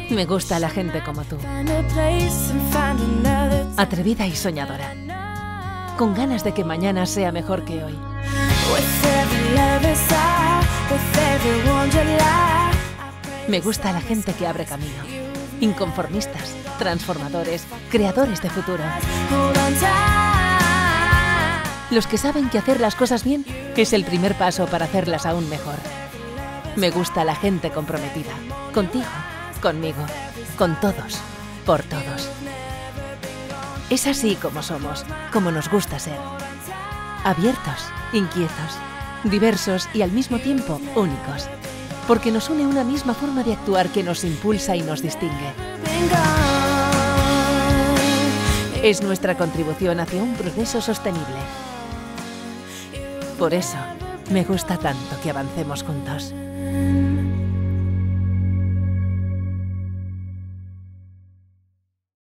Me gusta la gente como tú, atrevida y soñadora, con ganas de que mañana sea mejor que hoy. Me gusta la gente que abre camino, inconformistas, transformadores, creadores de futuro. Los que saben que hacer las cosas bien es el primer paso para hacerlas aún mejor. Me gusta la gente comprometida, contigo, conmigo, con todos, por todos. Es así como somos, como nos gusta ser. Abiertos, inquietos, diversos y al mismo tiempo únicos. Porque nos une una misma forma de actuar que nos impulsa y nos distingue. Es nuestra contribución hacia un progreso sostenible. Por eso, me gusta tanto que avancemos juntos.